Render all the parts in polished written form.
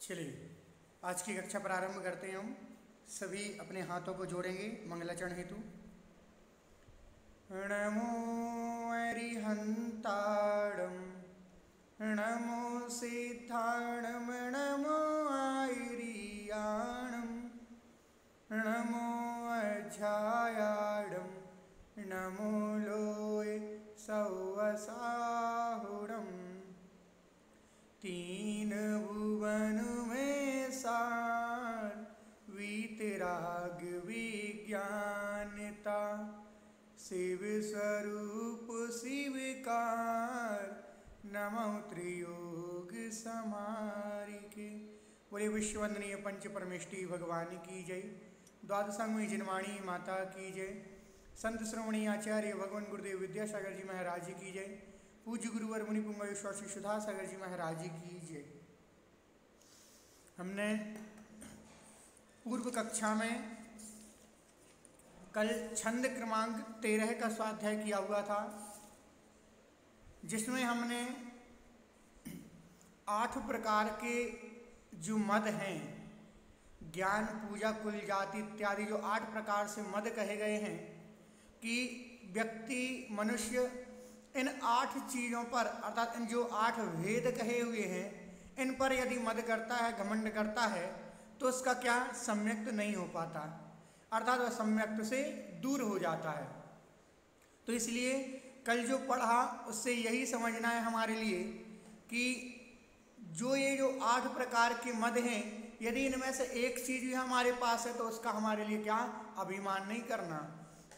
चलिए आज की कक्षा प्रारंभ करते हैं। हम सभी अपने हाथों को जोड़ेंगे मंगलाचरण हेतु। नमो अरिहंताणं नमो सिद्धाणं नमो आयरियाणं नमो अध्यायाणं नमो लोय सौवसाहुणम् तीन भुवन में सार वीतराग विज्ञानता शिव स्वरूप शिवकार नमो त्रियोग समारिके। बोले विश्ववंदनीय पंच परमेष्टि भगवान की जय। द्वादशांगी जिनवाणी माता की जय। संत श्रोमणी आचार्य भगवान गुरुदेव विद्यासागर जी महाराज जी की जय। पूज्य गुरुवर मुनि पुंगवेश्वर श्री सुधा सागर जी महाराज जी की जय। हमने पूर्व कक्षा में कल छंद क्रमांक 13 का स्वाध्याय किया हुआ था, जिसमें हमने 8 प्रकार के जो मद हैं, ज्ञान पूजा कुल जाति इत्यादि जो 8 प्रकार से मद कहे गए हैं, कि व्यक्ति मनुष्य इन 8 चीज़ों पर अर्थात इन जो 8 भेद कहे हुए हैं, इन पर यदि मद करता है, घमंड करता है, तो उसका क्या सम्यक्त नहीं हो पाता, अर्थात वह सम्यक्त से दूर हो जाता है। तो इसलिए कल जो पढ़ा उससे यही समझना है हमारे लिए कि जो 8 प्रकार के मद हैं, यदि इनमें से एक चीज़ भी हमारे पास है तो उसका हमारे लिए क्या अभिमान नहीं करना,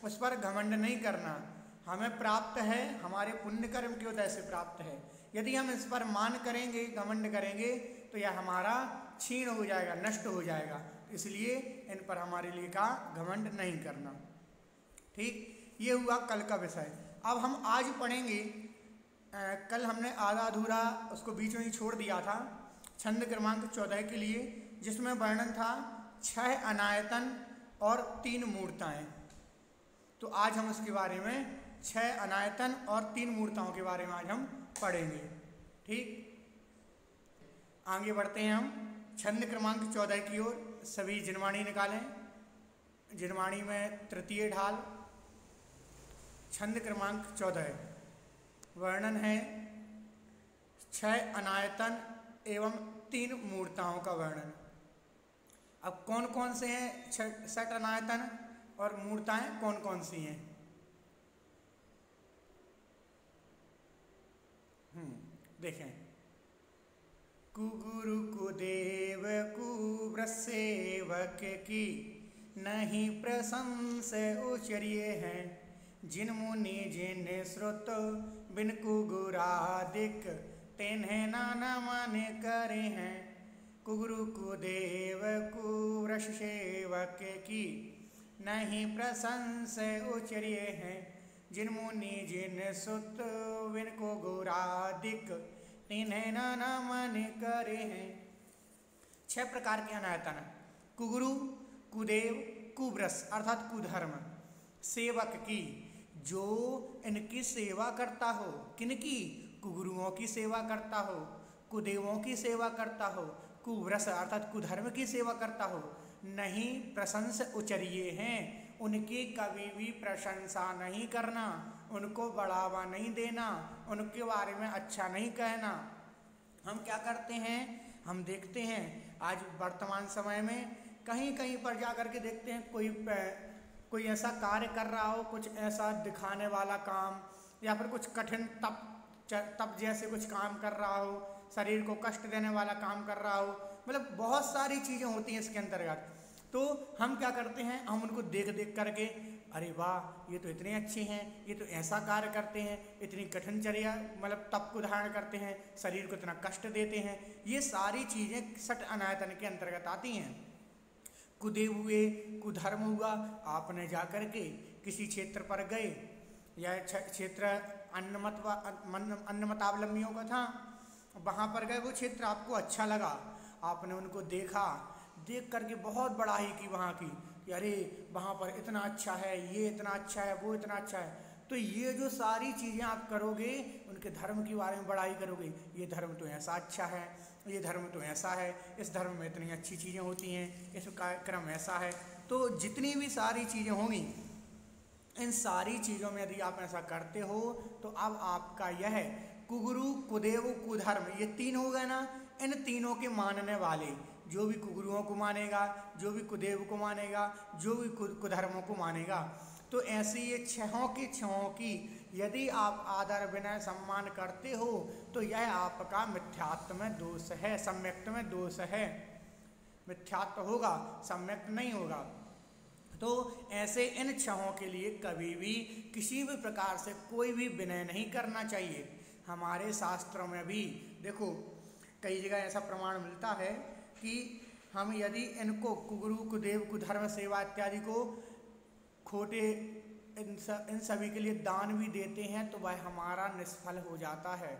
उस पर घमंड नहीं करना। हमें प्राप्त है, हमारे पुण्य कर्म की वजह से प्राप्त है। यदि हम इस पर मान करेंगे, घमंड करेंगे, तो यह हमारा क्षीण हो जाएगा, नष्ट हो जाएगा। इसलिए इन पर हमारे लिए का घमंड नहीं करना। ठीक, ये हुआ कल का विषय। अब हम आज पढ़ेंगे, कल हमने आधा अधूरा उसको बीच में ही छोड़ दिया था, छंद क्रमांक 14 के लिए, जिसमें वर्णन था 6 अनायतन और 3 मूर्ताएं। तो आज हम उसके बारे में 6 अनायतन और 3 मूर्ताओं के बारे में आज हम पढ़ेंगे। ठीक, आगे बढ़ते हैं हम छंद क्रमांक 14 की ओर। सभी जिनवाणी निकालें। जिनवाणी में तृतीय ढाल, छंद क्रमांक 14, वर्णन है 6 अनायतन एवं 3 मूर्ताओं का वर्णन। अब कौन कौन से हैं 6 अनायतन और मूर्ताएं कौन कौन सी हैं? देखें, कुगुरु कुदेव कुव्रसेवक की नहीं प्रशंस उचरिए हैं, जिन मुनि जिन श्रुत बिन कुगुरादिक तेन्हें नाना मन करे हैं। कुगुरु कुदेव कुव्रस सेवक की नहीं प्रशंस उचरिए हैं, जिन मुनि जिन सुत विन को गोरादिक तिन्हें नाना मन करे हैं। 6 प्रकार के अनायतन: कुगुरु, कुदेव, कुव्रस अर्थात कुधर्म, सेवक की जो इनकी सेवा करता हो। किनकी? कुगुरुओं की सेवा करता हो, कुदेवों की सेवा करता हो, कुव्रस अर्थात कुधर्म की सेवा करता हो। नहीं प्रशंस उचरिए हैं, उनकी कभी भी प्रशंसा नहीं करना, उनको बढ़ावा नहीं देना, उनके बारे में अच्छा नहीं कहना। हम क्या करते हैं, हम देखते हैं आज वर्तमान समय में कहीं कहीं पर जा कर के देखते हैं कोई ऐसा कार्य कर रहा हो, कुछ ऐसा दिखाने वाला काम, या फिर कुछ कठिन तप जैसे कुछ काम कर रहा हो, शरीर को कष्ट देने वाला काम कर रहा हो, मतलब बहुत सारी चीज़ें होती हैं इसके अंतर्गत। तो हम क्या करते हैं, हम उनको देख देख करके, अरे वाह ये तो इतने अच्छे हैं, ये तो ऐसा कार्य करते हैं, इतनी कठिन चर्या मतलब तप को धारण करते हैं, शरीर को इतना कष्ट देते हैं। ये सारी चीज़ें 6 अनायतन के अंतर्गत आती हैं। कुदेव हुए, कुधर्म हुआ, आपने जा कर के किसी क्षेत्र पर गए, यह क्षेत्र अन्नमतावलंबियों का था, वहाँ पर गए, वो क्षेत्र आपको अच्छा लगा, आपने उनको देखा, देख करके बहुत बड़ाई की वहाँ की, कि अरे वहाँ पर इतना अच्छा है, ये इतना अच्छा है, वो इतना अच्छा है। तो ये जो सारी चीज़ें आप करोगे, उनके धर्म के बारे में बड़ाई करोगे, ये धर्म तो ऐसा अच्छा है, ये धर्म तो ऐसा है, इस धर्म में इतनी अच्छी चीज़ें होती हैं, इस कार्यक्रम ऐसा है। तो जितनी भी सारी चीज़ें होंगी, इन सारी चीज़ों में यदि आप ऐसा करते हो तो अब आपका यह कुगुरु कुदेव कुधर्म, ये तीन हो गए ना, इन तीनों के मानने वाले, जो भी कुगुरुओं को मानेगा, जो भी कुदेव को मानेगा, जो भी कुधर्मों को मानेगा, तो ऐसे ये छहों की यदि आप आदर विनय सम्मान करते हो तो यह आपका मिथ्यात्व में दोष है, सम्यक्त में दोष है। मिथ्यात्व होगा, सम्यक्त नहीं होगा। तो ऐसे इन छहों के लिए कभी भी किसी भी प्रकार से कोई भी विनय नहीं करना चाहिए। हमारे शास्त्रों में भी देखो कई जगह ऐसा प्रमाण मिलता है कि हम यदि इनको कुगुरु कुदेव कुधर्म सेवा इत्यादि को खोटे इन सभी के लिए दान भी देते हैं तो वह हमारा निष्फल हो जाता है।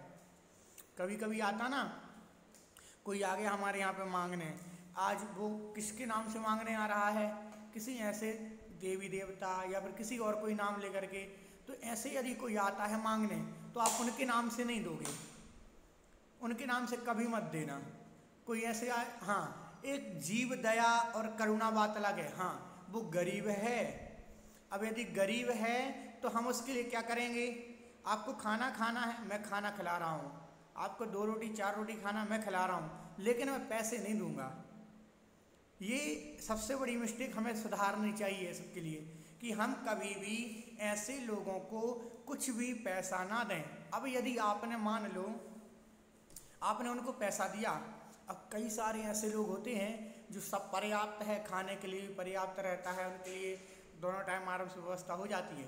कभी कभी आता ना, कोई आ गया हमारे यहाँ पे मांगने, आज वो किसके नाम से मांगने आ रहा है, किसी ऐसे देवी देवता या फिर किसी और कोई नाम लेकर के, तो ऐसे यदि कोई आता है मांगने तो आप उनके नाम से नहीं दोगे, उनके नाम से कभी मत देना। कोई ऐसे आए, हाँ एक जीव दया और करुणा बात अलग है, हाँ वो गरीब है। अब यदि गरीब है तो हम उसके लिए क्या करेंगे, आपको खाना खाना है, मैं खाना खिला रहा हूँ, आपको 2 रोटी 4 रोटी खाना मैं खिला रहा हूँ, लेकिन मैं पैसे नहीं दूंगा। ये सबसे बड़ी मिस्टेक हमें सुधारनी चाहिए सबके लिए, कि हम कभी भी ऐसे लोगों को कुछ भी पैसा ना दें। अब यदि आपने मान लो आपने उनको पैसा दिया, अब कई सारे ऐसे लोग होते हैं जो सब पर्याप्त है, खाने के लिए भी पर्याप्त रहता है, उनके लिए दोनों टाइम आराम से व्यवस्था हो जाती है,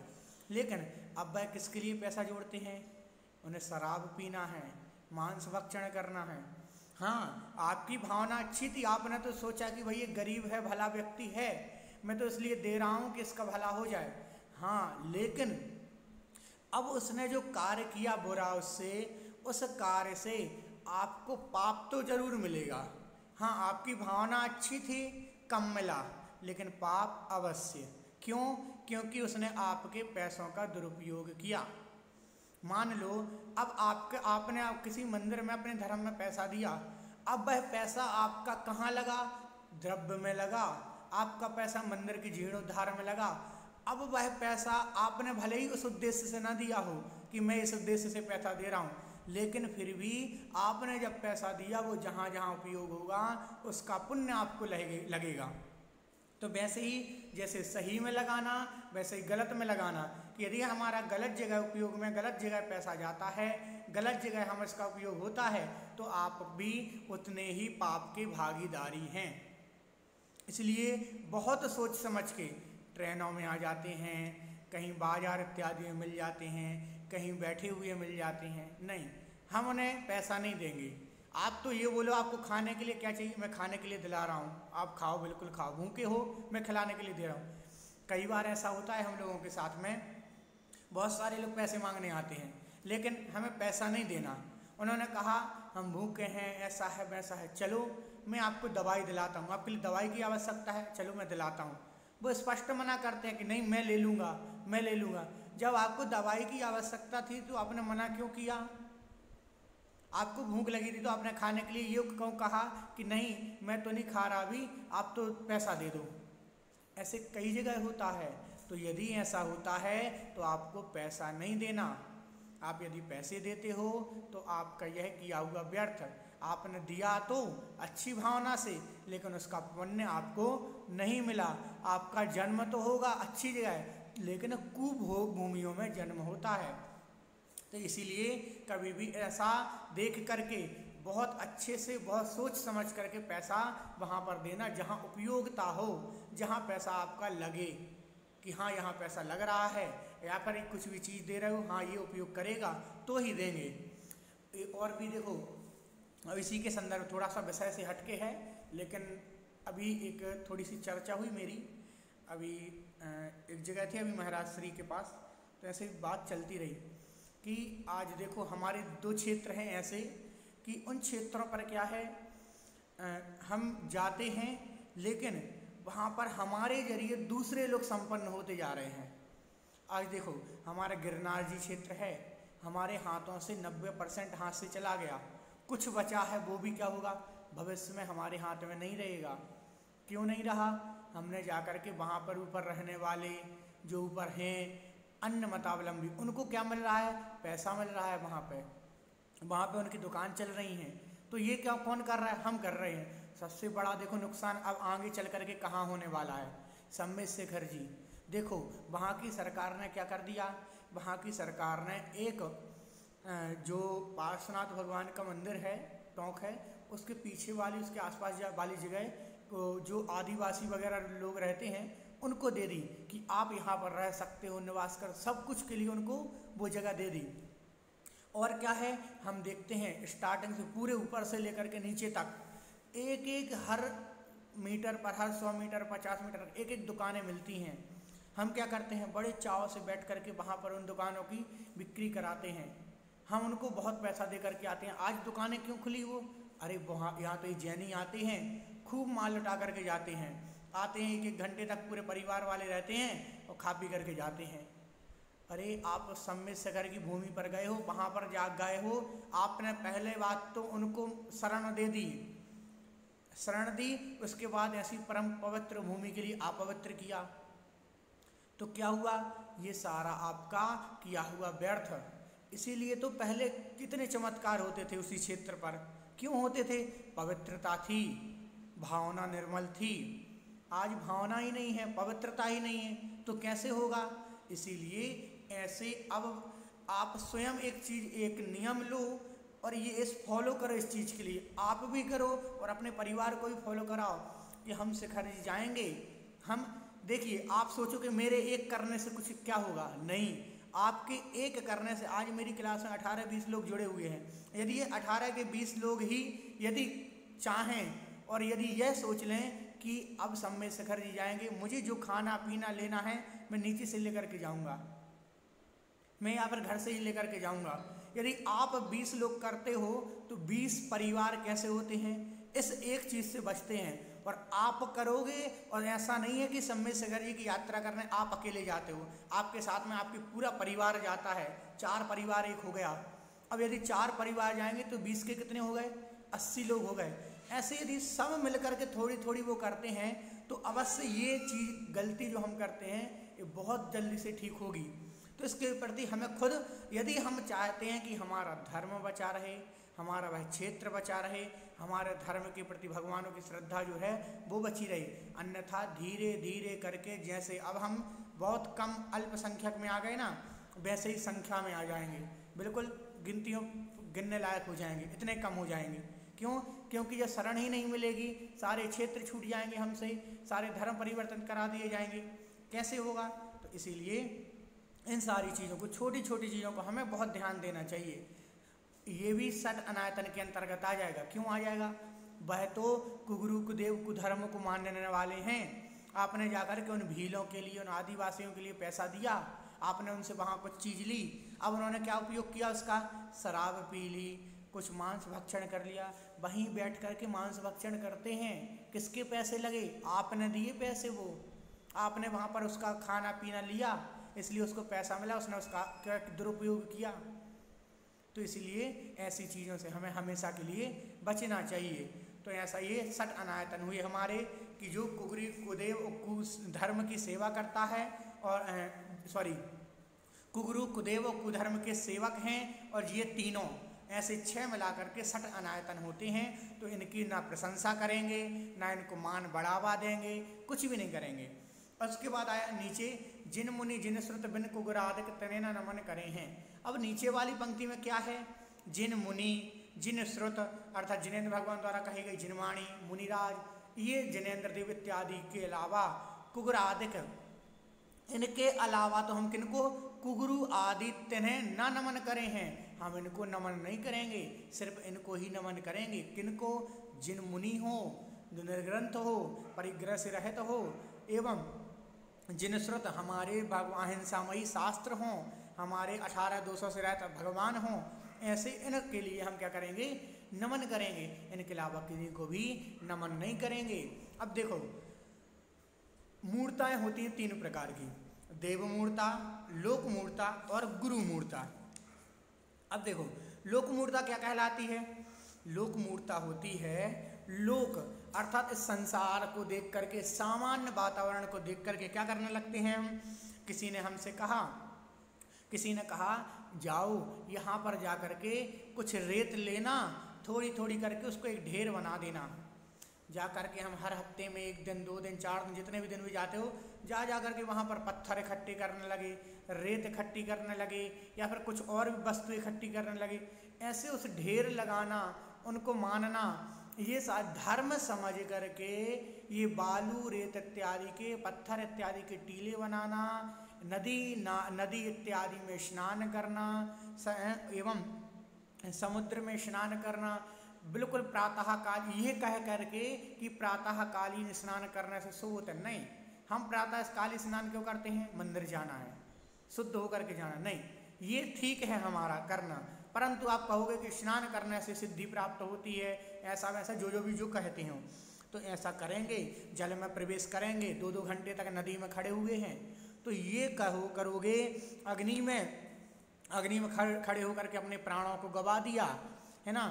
लेकिन अब वह किसके लिए पैसा जोड़ते हैं, उन्हें शराब पीना है, मांस भक्षण करना है। हाँ आपकी भावना अच्छी थी, आपने तो सोचा कि भाई ये गरीब है, भला व्यक्ति है, मैं तो इसलिए दे रहा हूँ कि इसका भला हो जाए। हाँ लेकिन अब उसने जो कार्य किया बुरा, उससे उस कार्य से आपको पाप तो जरूर मिलेगा। हाँ आपकी भावना अच्छी थी, कम मिला, लेकिन पाप अवश्य। क्यों? क्योंकि उसने आपके पैसों का दुरुपयोग किया। मान लो अब आपने किसी मंदिर में अपने धर्म में पैसा दिया, अब वह पैसा आपका कहाँ लगा, द्रव्य में लगा, आपका पैसा मंदिर की जीर्णोद्धार में लगा। अब वह पैसा आपने भले ही उस उद्देश्य से ना दिया हो कि मैं इस उद्देश्य से पैसा दे रहा हूँ, लेकिन फिर भी आपने जब पैसा दिया वो जहाँ जहाँ उपयोग होगा उसका पुण्य आपको लगेगा। तो वैसे ही जैसे सही में लगाना वैसे ही गलत में लगाना, कि यदि हमारा गलत जगह उपयोग में, गलत जगह पैसा जाता है, गलत जगह हम इसका उपयोग होता है, तो आप भी उतने ही पाप के भागीदारी हैं। इसलिए बहुत सोच समझ के ट्रेनों में आ जाते हैं, कहीं बाजार इत्यादि में मिल जाते हैं, कहीं बैठे हुए मिल जाते हैं, नहीं हम उन्हें पैसा नहीं देंगे। आप तो ये बोलो आपको खाने के लिए क्या चाहिए, मैं खाने के लिए दिला रहा हूँ, आप खाओ, बिल्कुल खाओ, भूखे हो मैं खिलाने के लिए दे रहा हूँ। कई बार ऐसा होता है हम लोगों के साथ में, बहुत सारे लोग पैसे मांगने आते हैं लेकिन हमें पैसा नहीं देना। उन्होंने कहा हम भूखे हैं, ऐसा है वैसा है, चलो मैं आपको दवाई दिलाता हूँ, आपके लिए दवाई की आवश्यकता है, चलो मैं दिलाता हूँ। वो स्पष्ट मना करते हैं कि नहीं मैं ले लूँगा, मैं ले लूँगा। जब आपको दवाई की आवश्यकता थी तो आपने मना क्यों किया? आपको भूख लगी थी तो आपने खाने के लिए ये क्यों कहा कि नहीं मैं तो नहीं खा रहा अभी, आप तो पैसा दे दो? ऐसे कई जगह होता है। तो यदि ऐसा होता है तो आपको पैसा नहीं देना। आप यदि पैसे देते हो तो आपका यह किया हुआ व्यर्थ। आपने दिया तो अच्छी भावना से, लेकिन उसका पुण्य आपको नहीं मिला। आपका जन्म तो होगा अच्छी जगह, लेकिन कुभोग भूमियों में जन्म होता है। तो इसीलिए कभी भी ऐसा देख करके बहुत अच्छे से, बहुत सोच समझ करके पैसा वहाँ पर देना जहाँ उपयोगिता हो, जहाँ पैसा आपका लगे कि हाँ यहाँ पैसा लग रहा है, या फिर कुछ भी चीज़ दे रहे हो, हाँ ये उपयोग करेगा तो ही देंगे। और भी देखो, अब इसी के संदर्भ थोड़ा सा विषय से हटके है, लेकिन अभी एक थोड़ी सी चर्चा हुई मेरी। अभी एक जगह थी अभी महाराज श्री के पास, तो ऐसे बात चलती रही कि आज देखो हमारे 2 क्षेत्र हैं ऐसे कि उन क्षेत्रों पर क्या है, हम जाते हैं लेकिन वहाँ पर हमारे जरिए दूसरे लोग संपन्न होते जा रहे हैं। आज देखो हमारा गिरनार जी क्षेत्र है, हमारे हाथों से 90% हाथ से चला गया, कुछ बचा है वो भी क्या होगा, भविष्य में हमारे हाथ में नहीं रहेगा। क्यों नहीं रहा, हमने जाकर के वहाँ पर ऊपर रहने वाले जो ऊपर हैं अन्य मतावलंबी, उनको क्या मिल रहा है, पैसा मिल रहा है, वहाँ पे उनकी दुकान चल रही हैं। तो ये क्या कौन कर रहा है, हम कर रहे हैं। सबसे बड़ा देखो नुकसान अब आगे चल करके कहाँ होने वाला है, सम्मेद शेखर जी देखो वहाँ की सरकार ने क्या कर दिया, वहाँ की सरकार ने एक जो पार्श्वनाथ भगवान का मंदिर है, टोंक है, उसके पीछे वाली उसके आसपास वाली जगह जो आदिवासी वगैरह लोग रहते हैं उनको दे दी कि आप यहाँ पर रह सकते हो, निवास कर, सब कुछ के लिए उनको वो जगह दे दी। और क्या है, हम देखते हैं स्टार्टिंग से पूरे ऊपर से लेकर के नीचे तक एक एक हर मीटर पर, हर 100 मीटर 50 मीटर एक एक दुकानें मिलती हैं। हम क्या करते हैं, बड़े चाव से बैठ करके वहाँ पर उन दुकानों की बिक्री कराते हैं, हम उनको बहुत पैसा दे करके आते हैं। आज दुकानें क्यों खुली वो, अरे वहाँ यहाँ तो जैनी आते हैं, खूब माल लुटा करके जाते हैं, आते हैं 1-1 घंटे तक पूरे परिवार वाले रहते हैं और खा पी करके जाते हैं। अरे आप सम्मेद शेखर की भूमि पर गए हो, वहाँ पर जा गए हो, आपने पहले बात तो उनको शरण दे दी, शरण दी, उसके बाद ऐसी परम पवित्र भूमि के लिए अपवित्र किया, तो क्या हुआ, ये सारा आपका किया हुआ व्यर्थ। इसीलिए तो पहले कितने चमत्कार होते थे उसी क्षेत्र पर, क्यों होते थे, पवित्रता थी, भावना निर्मल थी। आज भावना ही नहीं है, पवित्रता ही नहीं है, तो कैसे होगा। इसीलिए ऐसे अब आप स्वयं एक चीज़, एक नियम लो और ये इस फॉलो करो, इस चीज़ के लिए आप भी करो और अपने परिवार को भी फॉलो कराओ कि हम शेखर जी जाएंगे। हम देखिए, आप सोचो कि मेरे एक करने से कुछ क्या होगा, नहीं, आपके एक करने से आज मेरी क्लास में 18-20 लोग जुड़े हुए हैं। यदि ये 18 के 20 लोग ही यदि चाहें और यदि यह सोच लें कि अब सम्मेद शेखर जी जाएंगे, मुझे जो खाना पीना लेना है मैं नीचे से लेकर के जाऊंगा, मैं यहाँ पर घर से ही लेकर के जाऊंगा। यदि आप 20 लोग करते हो तो 20 परिवार कैसे होते हैं, इस एक चीज़ से बचते हैं। और आप करोगे, और ऐसा नहीं है कि सम्मेद शेखर जी की यात्रा करने आप अकेले जाते हो, आपके साथ में आपके पूरा परिवार जाता है, 4 परिवार एक हो गया। अब यदि 4 परिवार जाएंगे तो 20 के कितने हो गए, 80 लोग हो गए। ऐसे यदि सब मिलकर के थोड़ी थोड़ी वो करते हैं तो अवश्य ये चीज़ गलती जो हम करते हैं ये बहुत जल्दी से ठीक होगी। तो इसके प्रति हमें खुद, यदि हम चाहते हैं कि हमारा धर्म बचा रहे, हमारा वह क्षेत्र बचा रहे, हमारे धर्म के प्रति भगवानों की श्रद्धा जो है वो बची रहे, अन्यथा धीरे धीरे करके, जैसे अब हम बहुत कम अल्पसंख्यक में आ गए ना, वैसे ही संख्या में आ जाएंगे, बिल्कुल गिनतियों गिनने लायक हो जाएंगे, इतने कम हो जाएंगे। क्यों, क्योंकि जब शरण ही नहीं मिलेगी, सारे क्षेत्र छूट जाएंगे हमसे, सारे धर्म परिवर्तन करा दिए जाएंगे, कैसे होगा। तो इसीलिए इन सारी चीज़ों को, छोटी छोटी चीज़ों को हमें बहुत ध्यान देना चाहिए। ये भी षट अनायतन के अंतर्गत आ जाएगा। क्यों आ जाएगा, वह तो कुगुरु कुदेव कुधर्म को मानने वाले हैं। आपने जाकर के उन भीलों के लिए, उन आदिवासियों के लिए पैसा दिया, आपने उनसे वहाँ कुछ चीज़ ली, अब उन्होंने क्या उपयोग किया उसका, शराब पी ली, कुछ मांस भक्षण कर लिया, वहीं बैठ कर के मांस भक्षण करते हैं। किसके पैसे लगे, आपने दिए पैसे, वो आपने वहाँ पर उसका खाना पीना लिया, इसलिए उसको पैसा मिला, उसने उसका क्या दुरुपयोग किया। तो इसलिए ऐसी चीज़ों से हमें हमेशा के लिए बचना चाहिए। तो ऐसा ये षट अनायतन हुए हमारे कि जो कुगुरु कुदेव धर्म की सेवा करता है, और कुगुरु कुदेव कुधर्म के सेवक हैं, और ये तीनों ऐसे 6 मिलाकर के षट अनायतन होते हैं। तो इनकी ना प्रशंसा करेंगे, ना इनको मान बढ़ावा देंगे, कुछ भी नहीं करेंगे। और उसके बाद आया नीचे, जिन मुनि जिन श्रुत बिन कुगुरादिक तनेना नमन करें हैं। अब नीचे वाली पंक्ति में क्या है, जिन मुनि जिन श्रुत, अर्थात जिनेंद्र भगवान द्वारा कही गई जिनवाणी, मुनिराज, ये जिनेंद्र देव इत्यादि के अलावा कुगुरादिक, इनके अलावा तो हम किनको, कुगुरु आदित्य ने न नमन करे हैं, हम इनको नमन नहीं करेंगे, सिर्फ इनको ही नमन करेंगे। किनको, जिन मुनि हो, जो निर्ग्रंथ हो, परिग्रह से रहित हो, एवं जिन श्रुत हमारे अहिंसामयी शास्त्र हों, हमारे 18-200 से रहता भगवान हों, ऐसे इनके लिए हम क्या करेंगे, नमन करेंगे। इनके अलावा किसी को भी नमन नहीं करेंगे। अब देखो, मूर्ताएं होती हैं 3 प्रकार की, देव मूर्ता, लोक मूर्ता और गुरु मूर्ता। अब देखो, लोक मूर्ता क्या कहलाती है, लोक मूर्ता होती है लोक, अर्थात इस संसार को देख करके, सामान्य वातावरण को देख करके क्या करने लगते हैं हम। किसी ने हमसे कहा, किसी ने कहा जाओ यहाँ पर जा करके कुछ रेत लेना, थोड़ी थोड़ी करके उसको एक ढेर बना देना। जा करके हम हर हफ्ते में 1 दिन 2 दिन 4 दिन जितने भी दिन भी जाते हो, जा करके वहाँ पर पत्थर इकट्ठे करने लगे, रेत इकट्ठी करने लगे, या फिर कुछ और भी वस्तु इकट्ठी करने लगे। ऐसे उस ढेर लगाना, उनको मानना, ये धर्म समझ करके ये बालू रेत इत्यादि के, पत्थर इत्यादि के टीले बनाना, नदी इत्यादि में स्नान करना एवं समुद्र में स्नान करना, बिल्कुल प्रातः काल, ये कह करके कि प्रातः कालीन स्नान करने से शुभ होता नहीं। हम प्रातः कालीन स्नान क्यों करते हैं? मंदिर जाना है, शुद्ध होकर के जाना नहीं, ये ठीक है हमारा करना। परंतु आप कहोगे कि स्नान करने से सिद्धि प्राप्त होती है, ऐसा वैसा जो भी जो कहते हो, तो ऐसा करेंगे, जल में प्रवेश करेंगे, 2-2 घंटे तक नदी में खड़े हुए हैं, तो ये करोगे अग्नि में खड़े होकर के अपने प्राणों को गवा दिया है ना।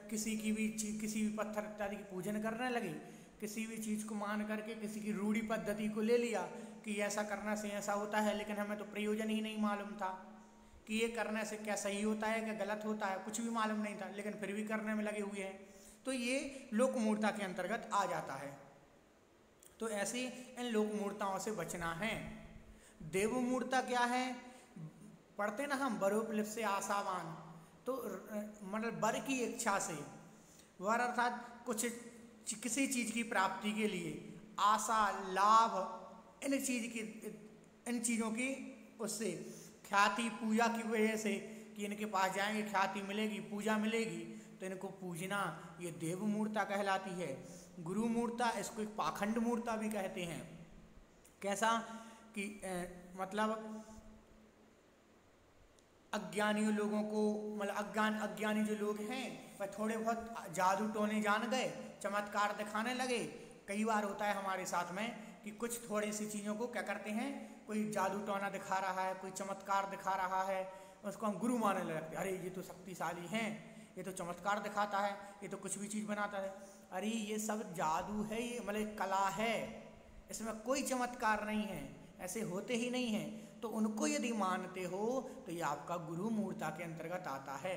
किसी भी पत्थर इत्यादि की पूजन करने लगे, किसी भी चीज़ को मान करके किसी की रूढ़ी पद्धति को ले लिया कि ऐसा करने से ऐसा होता है, लेकिन हमें तो प्रयोजन ही नहीं मालूम था कि ये करने से क्या सही होता है क्या गलत होता है, कुछ भी मालूम नहीं था, लेकिन फिर भी करने में लगे हुए हैं। तो ये लोक मूर्ता के अंतर्गत आ जाता है। तो ऐसे इन लोक मूर्ताओं से बचना है। देव मूर्ता क्या है? पढ़ते ना हम, बरोपलिप से आशावान, तो मतलब वर की इच्छा से, वर अर्थात कुछ किसी चीज़ की प्राप्ति के लिए आशा, लाभ, इन चीज़ों की उससे ख्याति, पूजा की वजह से कि इनके पास जाएंगे ख्याति मिलेगी, पूजा मिलेगी, तो इनको पूजना, ये देव मूर्ता कहलाती है। गुरु मूर्ता, इसको एक पाखंड मूर्ता भी कहते हैं। कैसा कि मतलब अज्ञानी लोगों को, मतलब अज्ञानी जो लोग हैं वह थोड़े बहुत जादू टोने जान गए, चमत्कार दिखाने लगे। कई बार होता है हमारे साथ में कि कुछ थोड़ी सी चीज़ों को क्या करते हैं, कोई जादू टोना दिखा रहा है, कोई चमत्कार दिखा रहा है, उसको हम गुरु मानने लगते हैं। अरे ये तो शक्तिशाली हैं, ये तो चमत्कार दिखाता है, ये तो कुछ भी चीज़ बनाता है। अरे ये सब जादू है, ये मतलब कला है, इसमें कोई चमत्कार नहीं है, ऐसे होते ही नहीं हैं। तो उनको यदि मानते हो तो ये आपका गुरु मूर्ता के अंतर्गत आता है।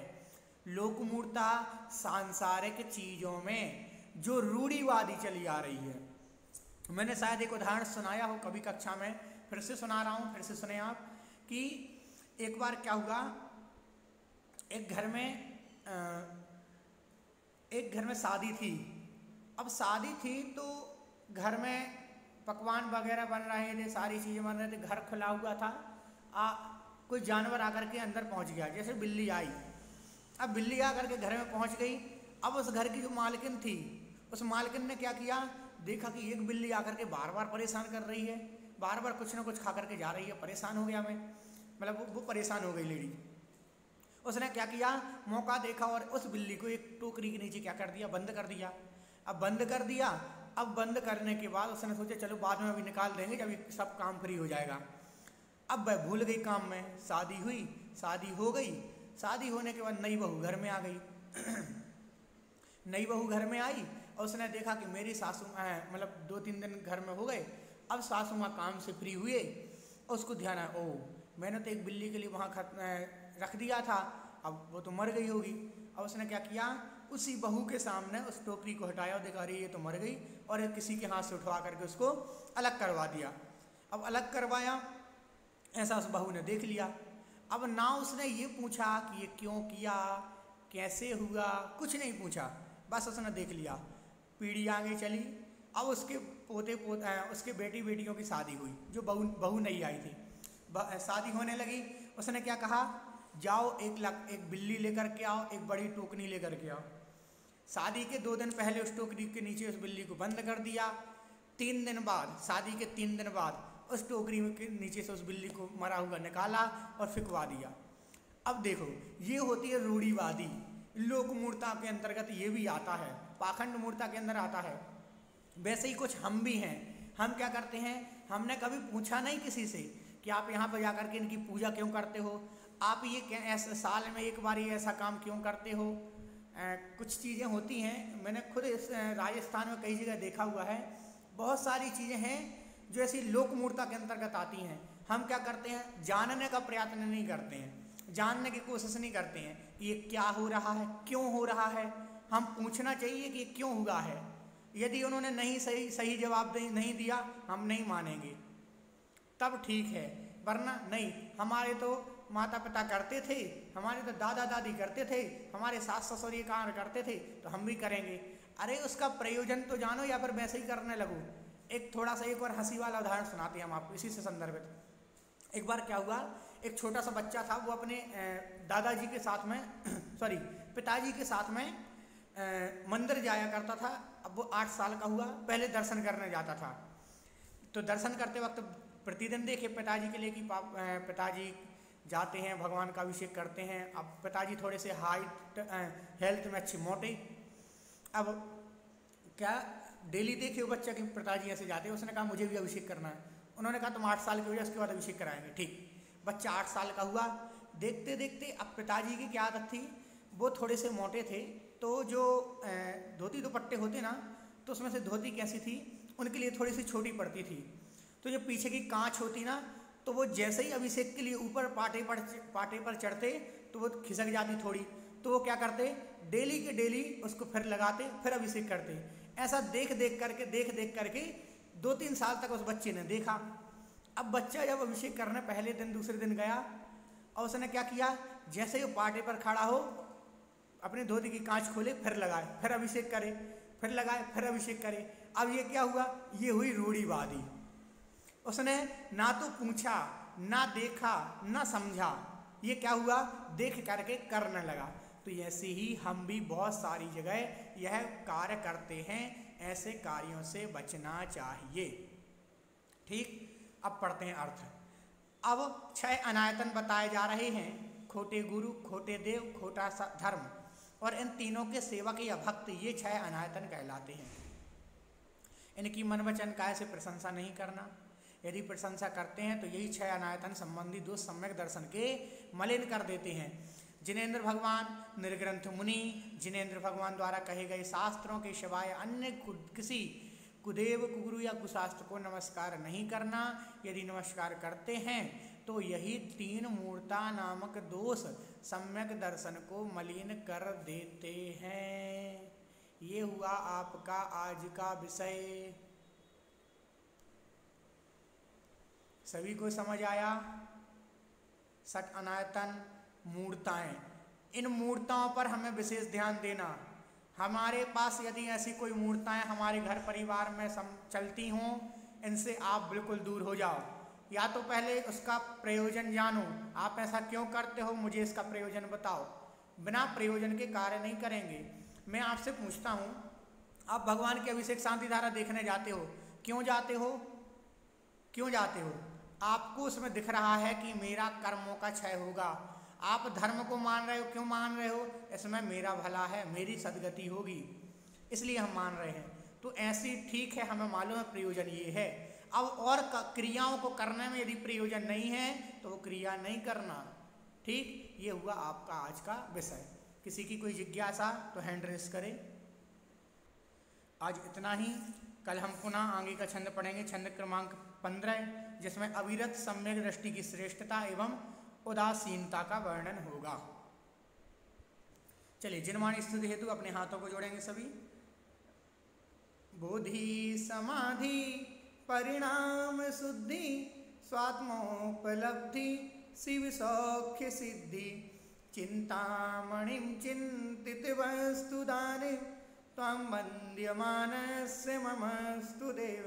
लोक मूर्ता सांसारिक चीज़ों में जो रूढ़िवादी चली आ रही है, मैंने शायद एक उदाहरण सुनाया हो कभी कक्षा में, फिर से सुना रहा हूँ, फिर से सुने आप। कि एक बार क्या हुआ, एक घर में शादी थी। अब शादी थी तो घर में पकवान वगैरह बन रहे थे, सारी चीज़ें बन रहे थे, घर खुला हुआ था। कोई जानवर आकर के अंदर पहुंच गया, जैसे बिल्ली आई। अब बिल्ली आकर के घर में पहुंच गई। अब उस घर की जो मालकिन थी, उस मालकिन ने क्या किया, देखा कि एक बिल्ली आकर के बार बार परेशान कर रही है, बार बार कुछ ना कुछ खा करके जा रही है। परेशान हो गया मैं, मतलब वो परेशान हो गई लेडी। उसने क्या किया, मौका देखा और उस बिल्ली को एक टोकरी के नीचे क्या कर दिया, बंद कर दिया। अब बंद कर दिया, अब बंद करने के बाद उसने सोचा चलो बाद में अभी निकाल देंगे जब सब काम फ्री हो जाएगा। अब वह भूल गई काम में, शादी हुई, शादी हो गई। शादी होने के बाद नई बहू घर में आ गई। नई बहू घर में आई और उसने देखा कि मेरी सासू मतलब 2-3 दिन घर में हो गए। अब सासू माँ काम से फ्री हुए, उसको ध्यान है, ओह मैंने तो एक बिल्ली के लिए वहाँ रख दिया था, अब वो तो मर गई होगी। अब उसने क्या किया, उसी बहू के सामने उस टोकरी को हटाया और देखा रही ये तो मर गई, और ये किसी के हाथ से उठवा करके उसको अलग करवा दिया। अब अलग करवाया, ऐसा उस बहू ने देख लिया। अब ना उसने ये पूछा कि ये क्यों किया, कैसे हुआ, कुछ नहीं पूछा, बस उसने देख लिया। पीढ़ी आगे चली। अब उसके उसके बेटियों की शादी हुई, जो बहू नहीं आई थी। शादी होने लगी। उसने क्या कहा, जाओ एक बिल्ली लेकर के आओ, एक बड़ी टोकनी लेकर के आओ। शादी के 2 दिन पहले उस टोकरी के नीचे उस बिल्ली को बंद कर दिया। 3 दिन बाद, शादी के 3 दिन बाद उस टोकरी के नीचे से उस बिल्ली को मरा हुआ निकाला और फिकवा दिया। अब देखो, ये होती है रूढ़िवादी। लोक मूर्ता के अंतर्गत ये भी आता है, पाखंड मूर्ता के अंदर आता है। वैसे ही कुछ हम भी हैं। हम क्या करते हैं, हमने कभी पूछा नहीं किसी से कि आप यहाँ पर जाकर के इनकी पूजा क्यों करते हो, आप ये ऐसा साल में एक बार ये ऐसा काम क्यों करते हो, कुछ चीज़ें होती हैं, मैंने खुद इस राजस्थान में कई जगह देखा हुआ है। बहुत सारी चीज़ें हैं जो ऐसी लोक मूर्ता के अंतर्गत आती हैं। हम क्या करते हैं, जानने का प्रयत्न नहीं करते हैं, जानने की कोशिश नहीं करते हैं कि ये क्या हो रहा है, क्यों हो रहा है। हम पूछना चाहिए कि ये क्यों हुआ है। यदि उन्होंने नहीं सही जवाब नहीं दिया, हम नहीं मानेंगे, तब ठीक है, वरना नहीं। हमारे तो माता पिता करते थे, हमारे तो दादा दादी करते थे, हमारे सास ससुर ये कार्य करते थे, तो हम भी करेंगे। अरे उसका प्रयोजन तो जानो, या फिर वैसे ही करने लगो। एक थोड़ा सा एक और हंसी वाला उदाहरण सुनाते हैं हम आपको इसी से संदर्भित। एक बार क्या हुआ, एक छोटा सा बच्चा था, वो अपने दादाजी के साथ में सॉरी पिताजी के साथ में मंदिर जाया करता था। अब वो 8 साल का हुआ, पहले दर्शन करने जाता था। तो दर्शन करते वक्त प्रतिदिन देखे पिताजी के लिए कि पिताजी जाते हैं, भगवान का अभिषेक करते हैं। अब पिताजी थोड़े से हाइट हेल्थ में अच्छे मोटे, अब क्या डेली देखे वो बच्चा कि पिताजी ऐसे जाते हैं। उसने कहा मुझे भी अभिषेक करना है। उन्होंने कहा तुम 8 साल के हो जाए, उसके बाद अभिषेक कराएंगे। ठीक, बच्चा 8 साल का हुआ। देखते देखते अब पिताजी की क्या आदत थी, वो थोड़े से मोटे थे, तो जो धोती दुपट्टे होते ना, तो उसमें से धोती कैसी थी, उनके लिए थोड़ी सी छोटी पड़ती थी। तो जो पीछे की कांच होती ना, तो वो जैसे ही अभिषेक के लिए ऊपर पाटे पर चढ़ते तो वो खिसक जाती थोड़ी। तो वो क्या करते, डेली के डेली उसको फिर लगाते, फिर अभिषेक करते। ऐसा देख देख करके 2-3 साल तक उस बच्चे ने देखा। अब बच्चा जब अभिषेक करने पहले दिन दूसरे दिन गया, और उसने क्या किया, जैसे ही पाटे पर खड़ा हो, अपने धोती की कांच खोले, फिर लगाए, फिर अभिषेक करे, फिर लगाए, फिर अभिषेक करे। अब ये क्या हुआ, ये हुई रूढ़िवादी। उसने ना तो पूछा, ना देखा, ना समझा, ये क्या हुआ, देख करके करने लगा। तो ऐसे ही हम भी बहुत सारी जगह यह कार्य करते हैं, ऐसे कार्यों से बचना चाहिए। ठीक, अब पढ़ते हैं अर्थ। अब 6 अनायतन बताए जा रहे हैं, खोटे गुरु, खोटे देव, खोटा धर्म, और इन तीनों के सेवक या भक्त, ये 6 अनायतन कहलाते हैं। इनकी मन वचन काय से प्रशंसा नहीं करना। यदि प्रशंसा करते हैं तो यही 6 अनायतन संबंधी दोष सम्यक दर्शन के मलिन कर देते हैं। जिनेंद्र भगवान, निर्ग्रंथ मुनि, जिनेंद्र भगवान द्वारा कहे गए शास्त्रों के शिवाय अन्य किसी कुदेव, कुगुरु या कुशास्त्र को नमस्कार नहीं करना। यदि नमस्कार करते हैं तो यही 3 मूर्ता नामक दोष सम्यक दर्शन को मलिन कर देते हैं। ये हुआ आपका आज का विषय। सभी को समझ आया? 6 अनायतन मूर्ताएं, इन मूर्ताओं पर हमें विशेष ध्यान देना। हमारे पास यदि ऐसी कोई मूर्ताएं हमारे घर परिवार में चलती हों, इनसे आप बिल्कुल दूर हो जाओ। या तो पहले उसका प्रयोजन जानो, आप ऐसा क्यों करते हो, मुझे इसका प्रयोजन बताओ। बिना प्रयोजन के कार्य नहीं करेंगे। मैं आपसे पूछता हूँ, आप भगवान के अभिषेक शांति धारा देखने जाते हो, क्यों जाते हो? क्यों जाते हो? आपको उसमें दिख रहा है कि मेरा कर्मों का क्षय होगा। आप धर्म को मान रहे हो, क्यों मान रहे हो? इसमें मेरा भला है, मेरी सदगति होगी, इसलिए हम मान रहे हैं। तो ऐसी ठीक है, हमें मालूम है प्रयोजन ये है। अब और क्रियाओं को करने में यदि प्रयोजन नहीं है तो वो क्रिया नहीं करना। ठीक, ये हुआ आपका आज का विषय। किसी की कोई जिज्ञासा तो हैंड रेस करे। आज इतना ही। कल हम पुनः आगे का छंद पढ़ेंगे, छंद क्रमांक 15, जिसमें अविरत सम्यक दृष्टि की श्रेष्ठता एवं उदासीनता का वर्णन होगा। चलिए, जिनवाणी स्तुति हेतु अपने हाथों को जोड़ेंगे सभी। बोधि समाधि परिणाम शुद्धि, स्वात्मोपलब्धि शिव सौख्य सिद्धि, चिंतामणिं चिंतित वस्तु दाने, त्वां वन्द्यमानस्य ममस्तु देव।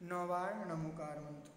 9 बार नमोकार मंत्र।